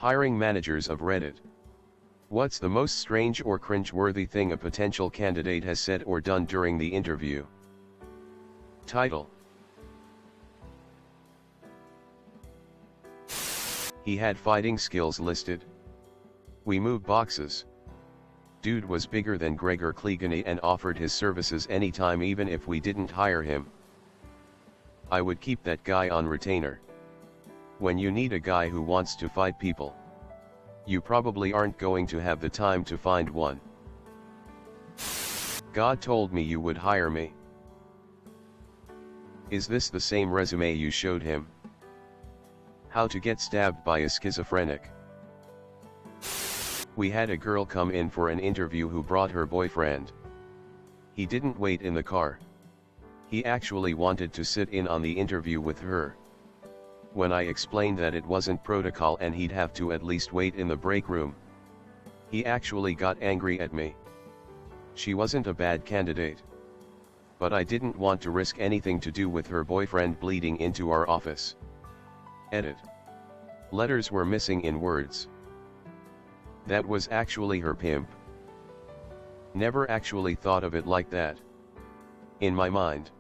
Hiring managers of Reddit. What's the most strange or cringe-worthy thing a potential candidate has said or done during the interview? Title: He had fighting skills listed. We move boxes. Dude was bigger than Gregor Clegane and offered his services anytime even if we didn't hire him. I would keep that guy on retainer. When you need a guy who wants to fight people, you probably aren't going to have the time to find one. God told me you would hire me. Is this the same resume you showed him? How to get stabbed by a schizophrenic. We had a girl come in for an interview who brought her boyfriend. He didn't wait in the car. He actually wanted to sit in on the interview with her. When I explained that it wasn't protocol and he'd have to at least wait in the break room, he actually got angry at me. She wasn't a bad candidate, but I didn't want to risk anything to do with her boyfriend bleeding into our office. Edit. Letters were missing in words. That was actually her pimp. Never actually thought of it like that. In my mind,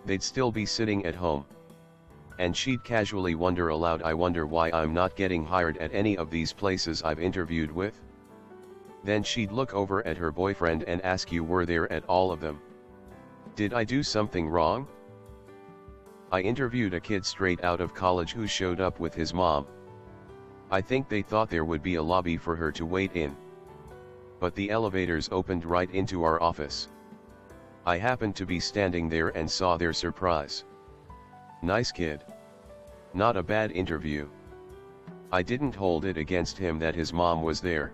they'd still be sitting at home, and she'd casually wonder aloud, I wonder why I'm not getting hired at any of these places I've interviewed with. Then she'd look over at her boyfriend and ask, you were there at all of them? Did I do something wrong? I interviewed a kid straight out of college who showed up with his mom. I think they thought there would be a lobby for her to wait in, but the elevators opened right into our office. I happened to be standing there and saw their surprise. Nice kid. Not a bad interview. I didn't hold it against him that his mom was there.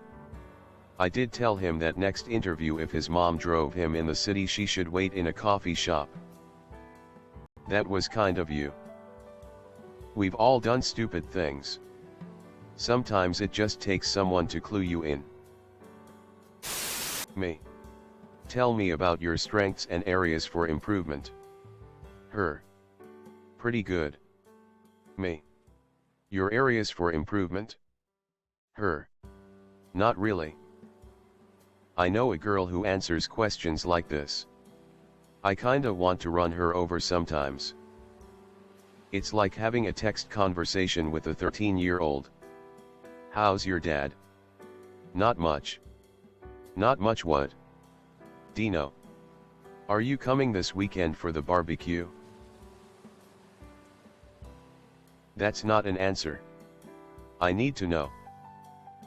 I did tell him that next interview, if his mom drove him in the city, she should wait in a coffee shop. That was kind of you. We've all done stupid things. Sometimes it just takes someone to clue you in. Me. Tell me about your strengths and areas for improvement. Her. Pretty good. Me. Your areas for improvement? Her. Not really. I know a girl who answers questions like this. I kinda want to run her over sometimes. It's like having a text conversation with a 13-year-old. How's your dad? Not much. Not much what? Dino. Are you coming this weekend for the barbecue? That's not an answer. I need to know.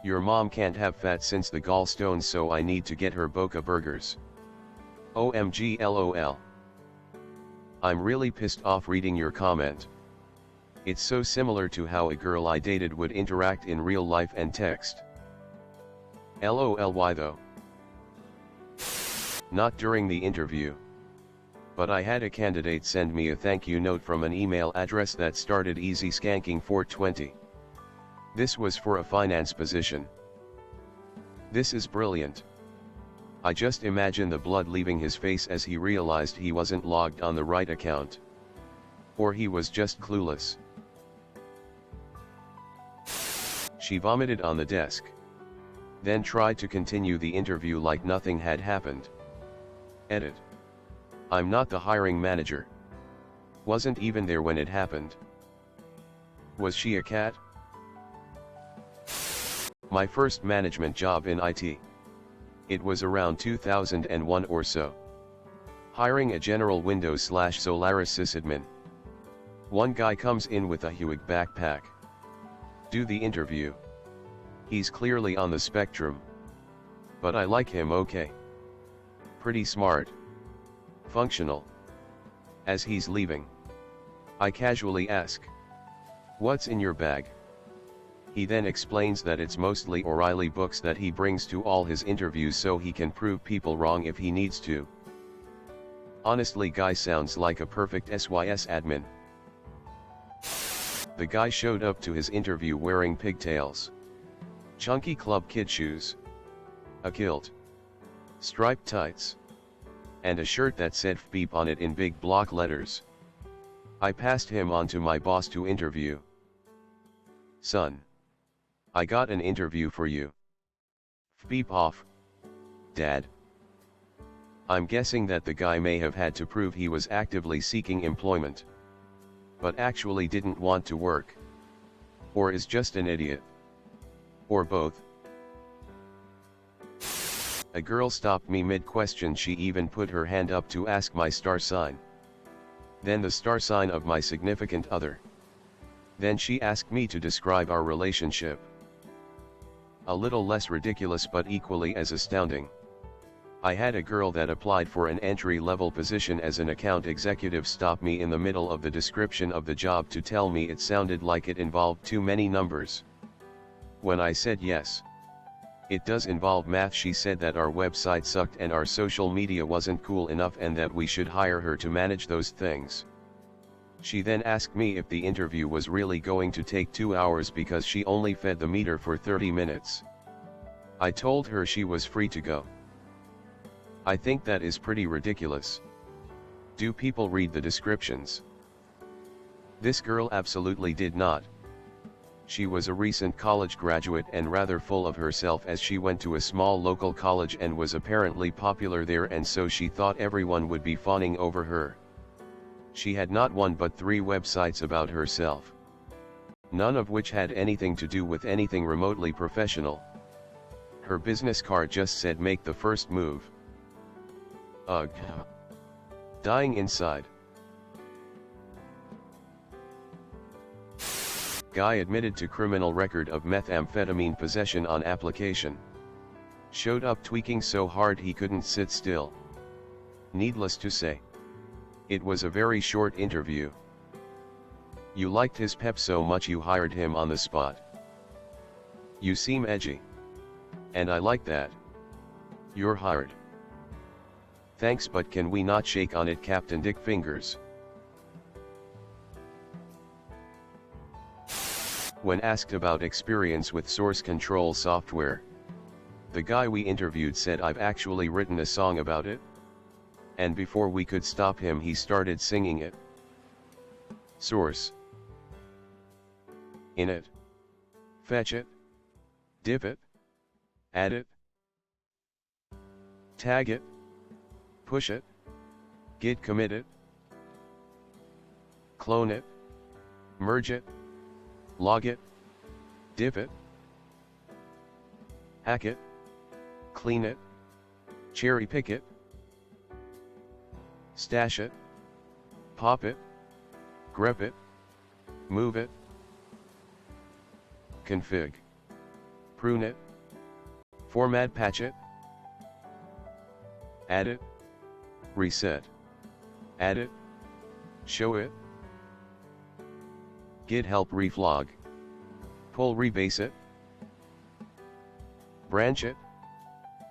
Your mom can't have fat since the gallstones, so I need to get her Boca burgers. OMG LOL. I'm really pissed off reading your comment. It's so similar to how a girl I dated would interact in real life and text. LOL. Why though? Not during the interview. But I had a candidate send me a thank you note from an email address that started Easy Skanking 420. This was for a finance position. This is brilliant. I just imagine the blood leaving his face as he realized he wasn't logged on the right account. Or he was just clueless. She vomited on the desk. Then tried to continue the interview like nothing had happened. Edit. I'm not the hiring manager. Wasn't even there when it happened. Was she a cat? My first management job in IT. It was around 2001 or so. Hiring a general Windows/Solaris sysadmin. One guy comes in with a Hewig backpack. Do the interview. He's clearly on the spectrum. But I like him okay. Pretty smart. Functional. As he's leaving, I casually ask, "What's in your bag?" He then explains that it's mostly O'Reilly books that he brings to all his interviews so he can prove people wrong if he needs to. Honestly, guy sounds like a perfect SYS admin. The guy showed up to his interview wearing pigtails, chunky club kid shoes, a kilt, striped tights, and a shirt that said FBeep on it in big block letters. I passed him on to my boss to interview. Son. I got an interview for you. Beep off. Dad. I'm guessing that the guy may have had to prove he was actively seeking employment, but actually didn't want to work. Or is just an idiot. Or both. A girl stopped me mid-question. She even put her hand up to ask my star sign. Then the star sign of my significant other. Then she asked me to describe our relationship. A little less ridiculous but equally as astounding. I had a girl that applied for an entry-level position as an account executive stop me in the middle of the description of the job to tell me it sounded like it involved too many numbers. When I said yes, it does involve math, she said that our website sucked and our social media wasn't cool enough and that we should hire her to manage those things. She then asked me if the interview was really going to take 2 hours because she only fed the meter for 30 minutes. I told her she was free to go. I think that is pretty ridiculous. Do people read the descriptions? This girl absolutely did not. She was a recent college graduate and rather full of herself as she went to a small local college and was apparently popular there, and so she thought everyone would be fawning over her. She had not one but 3 websites about herself, none of which had anything to do with anything remotely professional. Her business card just said make the first move. Ugh. Dying inside. Guy admitted to criminal record of methamphetamine possession on application. Showed up tweaking so hard he couldn't sit still. Needless to say, it was a very short interview. You liked his pep so much you hired him on the spot. You seem edgy. And I like that. You're hired. Thanks, but can we not shake on it, Captain Dick Fingers? When asked about experience with source control software, the guy we interviewed said, I've actually written a song about it. And before we could stop him, he started singing it. Source. In it. Fetch it. Diff it. Add it. Tag it. Push it. Git commit it. Clone it. Merge it. Log it. Diff it. Hack it. Clean it. Cherry pick it. Stash it. Pop it. Grep it. Move it. Config. Prune it. Format patch it. Add it. Reset. Add it. Show it. Git help reflog. Pull rebase it. Branch it.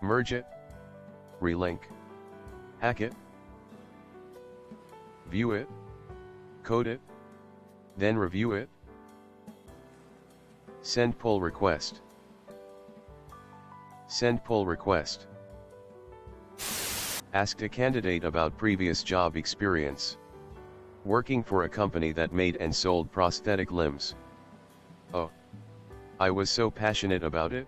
Merge it. Relink. Hack it. View it. Code it. Then review it. Send pull request. Send pull request. Asked a candidate about previous job experience. Working for a company that made and sold prosthetic limbs. Oh. I was so passionate about it.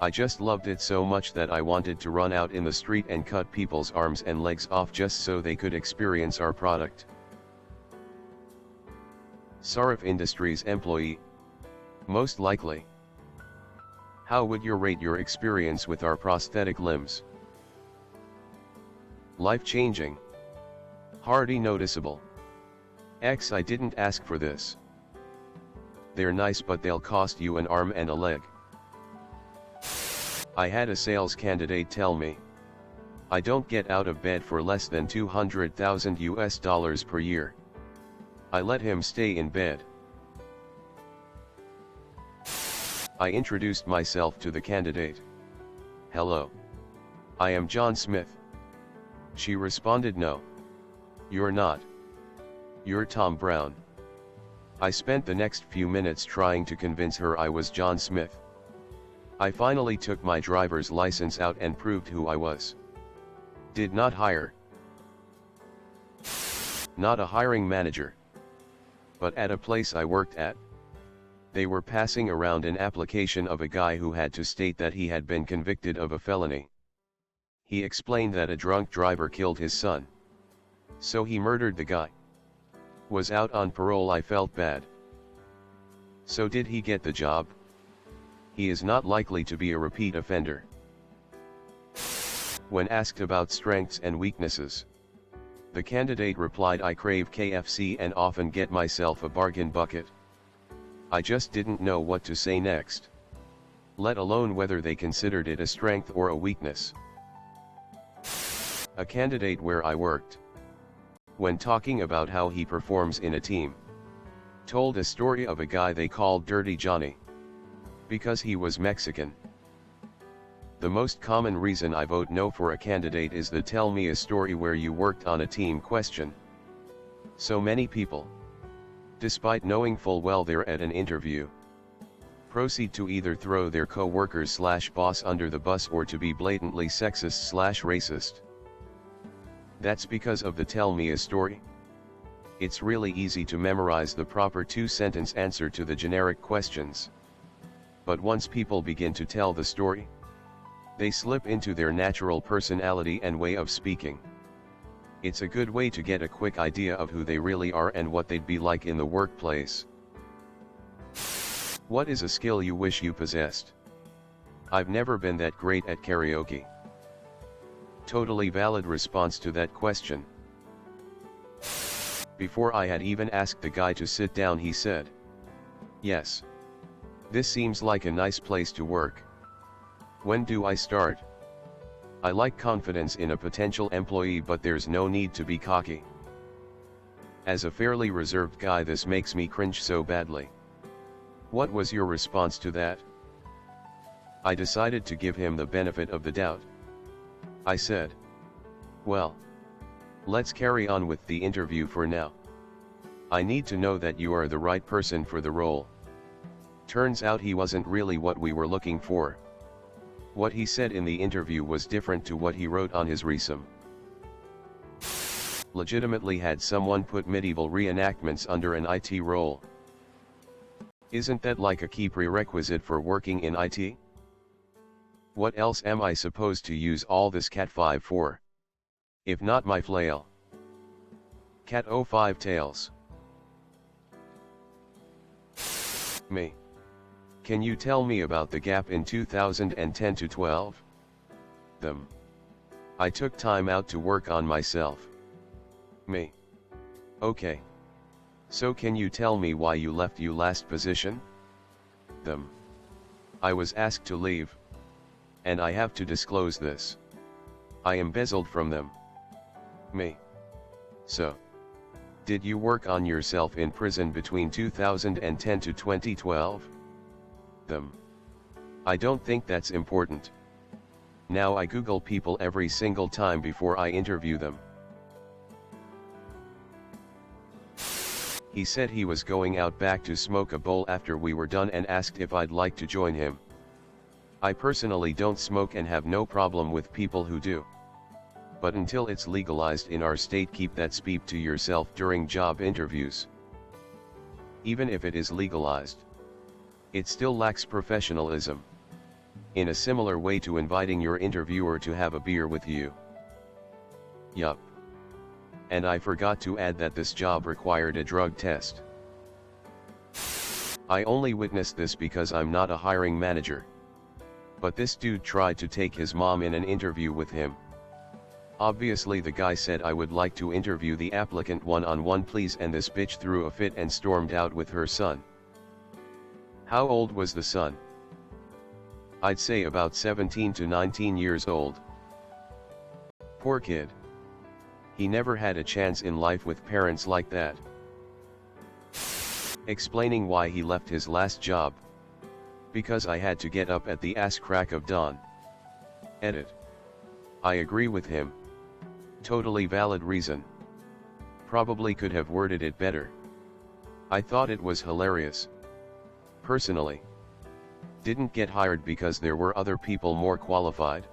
I just loved it so much that I wanted to run out in the street and cut people's arms and legs off just so they could experience our product. Sarif Industries employee. Most likely. How would you rate your experience with our prosthetic limbs? Life-changing. Hardly noticeable. X. I didn't ask for this. They're nice, but they'll cost you an arm and a leg. I had a sales candidate tell me, I don't get out of bed for less than $200,000 per year. I let him stay in bed. I introduced myself to the candidate. Hello. I am John Smith. She responded, no. You're not. You're Tom Brown. I spent the next few minutes trying to convince her I was John Smith. I finally took my driver's license out and proved who I was. Did not hire. Not a hiring manager. But at a place I worked at. They were passing around an application of a guy who had to state that he had been convicted of a felony. He explained that a drunk driver killed his son. So he murdered the guy. Was out on parole. I felt bad. So did he get the job? He is not likely to be a repeat offender. When asked about strengths and weaknesses, the candidate replied, I crave KFC and often get myself a bargain bucket. I just didn't know what to say next, let alone whether they considered it a strength or a weakness. A candidate where I worked, when talking about how he performs in a team, told a story of a guy they called Dirty Johnny, because he was Mexican. The most common reason I vote no for a candidate is the tell me a story where you worked on a team question. So many people, despite knowing full well they're at an interview, proceed to either throw their co-workers/boss under the bus or to be blatantly sexist/racist. That's because of the tell me a story. It's really easy to memorize the proper two-sentence answer to the generic questions. But once people begin to tell the story, they slip into their natural personality and way of speaking. It's a good way to get a quick idea of who they really are and what they'd be like in the workplace. What is a skill you wish you possessed? I've never been that great at karaoke. Totally valid response to that question. Before I had even asked the guy to sit down, he said, "Yes. This seems like a nice place to work. When do I start?" I like confidence in a potential employee, but there's no need to be cocky. As a fairly reserved guy, this makes me cringe so badly. What was your response to that? I decided to give him the benefit of the doubt. I said, "Well, let's carry on with the interview for now. I need to know that you are the right person for the role." Turns out he wasn't really what we were looking for. What he said in the interview was different to what he wrote on his resume. Legitimately had someone put medieval reenactments under an IT role. Isn't that like a key prerequisite for working in IT? What else am I supposed to use all this Cat 5 for? If not my flail. Cat 05 tails. Me. Can you tell me about the gap in 2010 to 12? Them. I took time out to work on myself. Me. Okay. So can you tell me why you left your last position? Them. I was asked to leave. And I have to disclose this. I embezzled from them. Me. So. Did you work on yourself in prison between 2010 to 2012? Them. I don't think that's important. Now I Google people every single time before I interview them. He said he was going out back to smoke a bowl after we were done and asked if I'd like to join him. I personally don't smoke and have no problem with people who do. But until it's legalized in our state, keep that speep to yourself during job interviews. Even if it is legalized, it still lacks professionalism. In a similar way to inviting your interviewer to have a beer with you. Yup. And I forgot to add that this job required a drug test. I only witnessed this because I'm not a hiring manager. But this dude tried to take his mom in an interview with him. Obviously the guy said, "I would like to interview the applicant one-on-one please," and this bitch threw a fit and stormed out with her son. How old was the son? I'd say about 17 to 19 years old. Poor kid. He never had a chance in life with parents like that. Explaining why he left his last job. Because I had to get up at the ass crack of dawn. Edit. I agree with him. Totally valid reason. Probably could have worded it better. I thought it was hilarious. Personally. Didn't get hired because there were other people more qualified.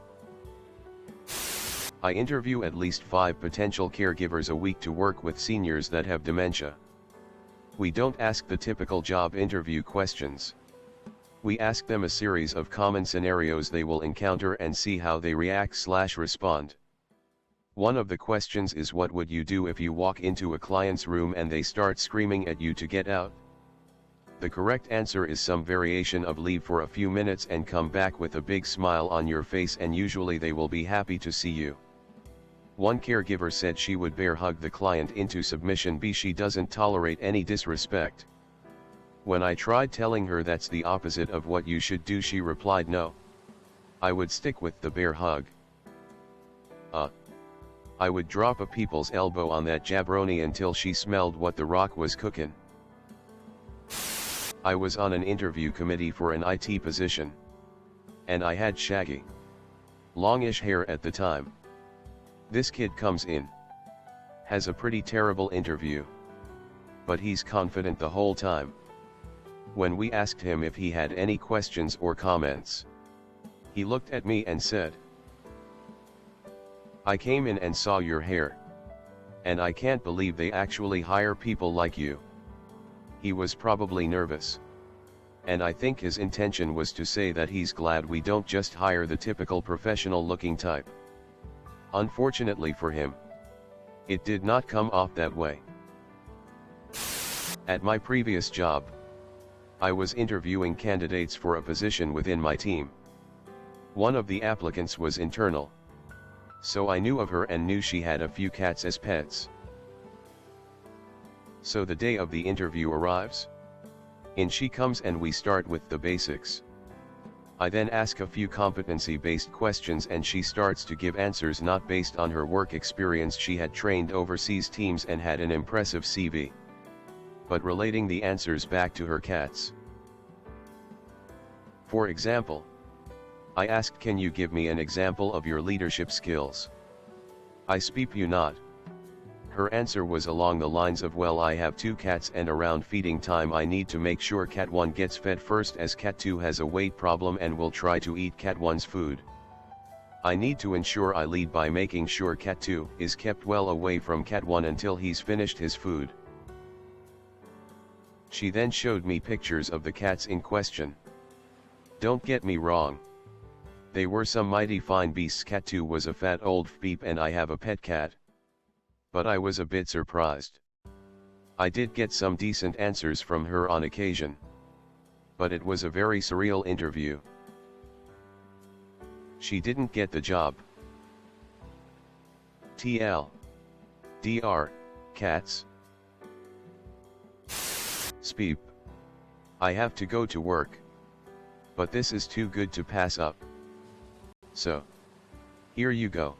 I interview at least 5 potential caregivers a week to work with seniors that have dementia. We don't ask the typical job interview questions. We ask them a series of common scenarios they will encounter and see how they react/respond. One of the questions is, what would you do if you walk into a client's room and they start screaming at you to get out? The correct answer is some variation of leave for a few minutes and come back with a big smile on your face, and usually they will be happy to see you. One caregiver said she would bear hug the client into submission because she doesn't tolerate any disrespect. When I tried telling her that's the opposite of what you should do, she replied, no. I would stick with the bear hug. I would drop a people's elbow on that jabroni until she smelled what the Rock was cooking. I was on an interview committee for an IT position. And I had shaggy, longish hair at the time. This kid comes in. Has a pretty terrible interview. But he's confident the whole time. When we asked him if he had any questions or comments, he looked at me and said, I came in and saw your hair. And I can't believe they actually hire people like you. He was probably nervous. And I think his intention was to say that he's glad we don't just hire the typical professional-looking type. Unfortunately for him, it did not come off that way. At my previous job, I was interviewing candidates for a position within my team. One of the applicants was internal. So I knew of her and knew she had a few cats as pets. So the day of the interview arrives. In she comes and we start with the basics. I then ask a few competency-based questions and she starts to give answers not based on her work experience. She had trained overseas teams and had an impressive CV. But relating the answers back to her cats. For example, I asked, can you give me an example of your leadership skills? I speak you not. Her answer was along the lines of, well, I have 2 cats and around feeding time I need to make sure cat 1 gets fed first as cat 2 has a weight problem and will try to eat cat 1's food. I need to ensure I lead by making sure cat 2 is kept well away from cat 1 until he's finished his food. She then showed me pictures of the cats in question. Don't get me wrong. They were some mighty fine beasts. Cat 2 was a fat old beep and I have a pet cat. But I was a bit surprised. I did get some decent answers from her on occasion. But it was a very surreal interview. She didn't get the job. TLDR, cats. Speep. I have to go to work. But this is too good to pass up. So, here you go.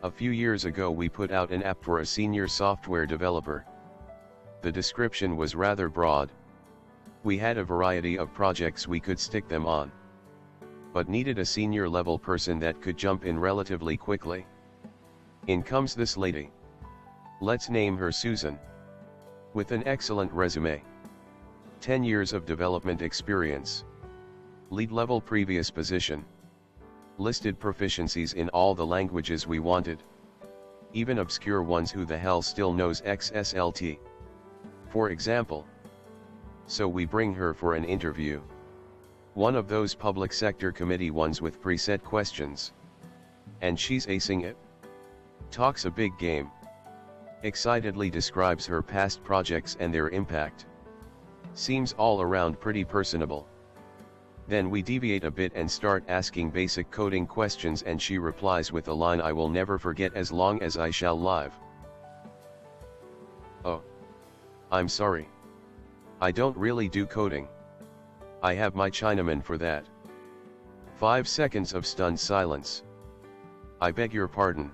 A few years ago we put out an app for a senior software developer. The description was rather broad. We had a variety of projects we could stick them on. But needed a senior level person that could jump in relatively quickly. In comes this lady. Let's name her Susan. With an excellent resume. 10 years of development experience. Lead level previous position. Listed proficiencies in all the languages we wanted. Even obscure ones. Who the hell still knows XSLT? For example. So we bring her for an interview. One of those public sector committee ones with preset questions. And she's acing it. Talks a big game. Excitedly describes her past projects and their impact. Seems all around pretty personable. Then we deviate a bit and start asking basic coding questions and she replies with a line I will never forget as long as I shall live. Oh. I'm sorry. I don't really do coding. I have my Chinaman for that. 5 seconds of stunned silence. I beg your pardon.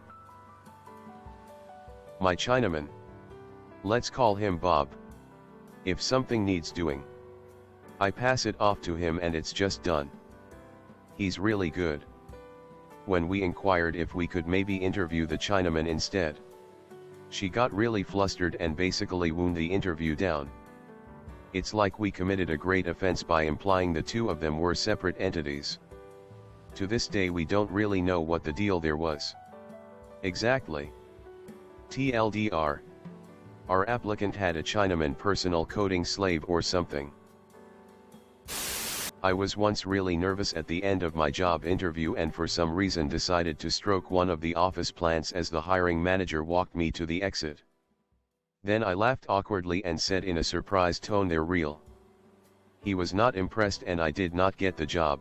My Chinaman. Let's call him Bob. If something needs doing, I pass it off to him and it's just done. He's really good. When we inquired if we could maybe interview the Chinaman instead, she got really flustered and basically wound the interview down. It's like we committed a great offense by implying the two of them were separate entities. To this day we don't really know what the deal there was. Exactly. TLDR. Our applicant had a Chinaman personal coding slave or something. I was once really nervous at the end of my job interview and for some reason decided to stroke one of the office plants as the hiring manager walked me to the exit. Then I laughed awkwardly and said in a surprised tone, "They're real." He was not impressed and I did not get the job.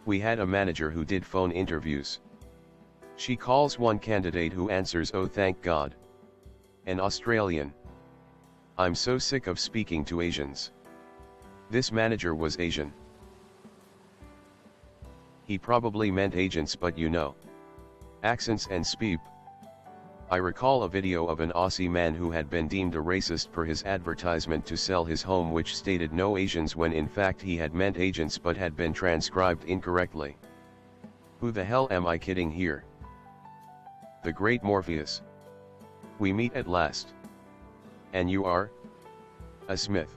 We had a manager who did phone interviews. She calls one candidate who answers, "Oh thank God." An Australian. "I'm so sick of speaking to Asians." This manager was Asian. He probably meant agents, but you know. Accents and speep. I recall a video of an Aussie man who had been deemed a racist per his advertisement to sell his home, which stated no Asians when in fact he had meant agents but had been transcribed incorrectly. Who the hell am I kidding here? The great Morpheus. We meet at last. And you are? A Smith.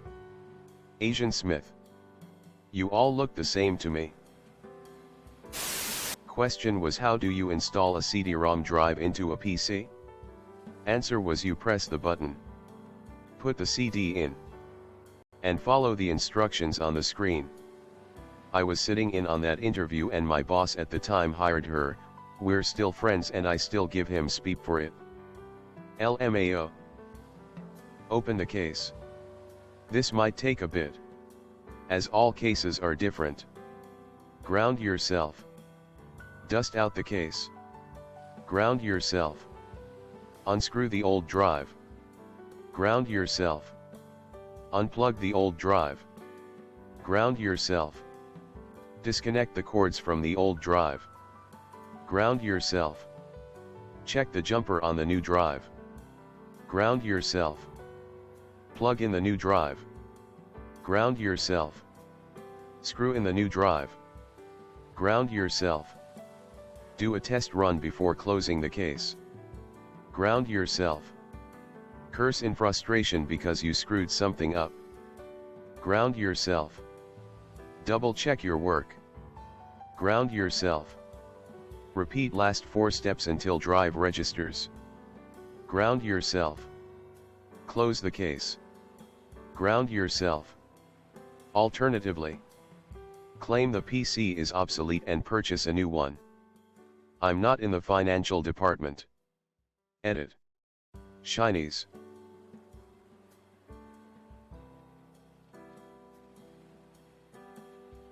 Asian Smith. You all look the same to me. Question was, how do you install a CD-ROM drive into a PC? Answer was, you press the button, put the CD in, and follow the instructions on the screen. I was sitting in on that interview and my boss at the time hired her. We're still friends and I still give him speep for it. LMAO. Open the case. This might take a bit, as all cases are different. Ground yourself. Dust out the case. Ground yourself. Unscrew the old drive. Ground yourself. Unplug the old drive. Ground yourself. Disconnect the cords from the old drive. Ground yourself. Check the jumper on the new drive. Ground yourself. Plug in the new drive. Ground yourself. Screw in the new drive. Ground yourself. Do a test run before closing the case. Ground yourself. Curse in frustration because you screwed something up. Ground yourself. Double check your work. Ground yourself. Repeat last 4 steps until drive registers. Ground yourself. Close the case. Ground yourself. Alternatively, claim the PC is obsolete and purchase a new one. I'm not in the financial department. Edit. Shinies.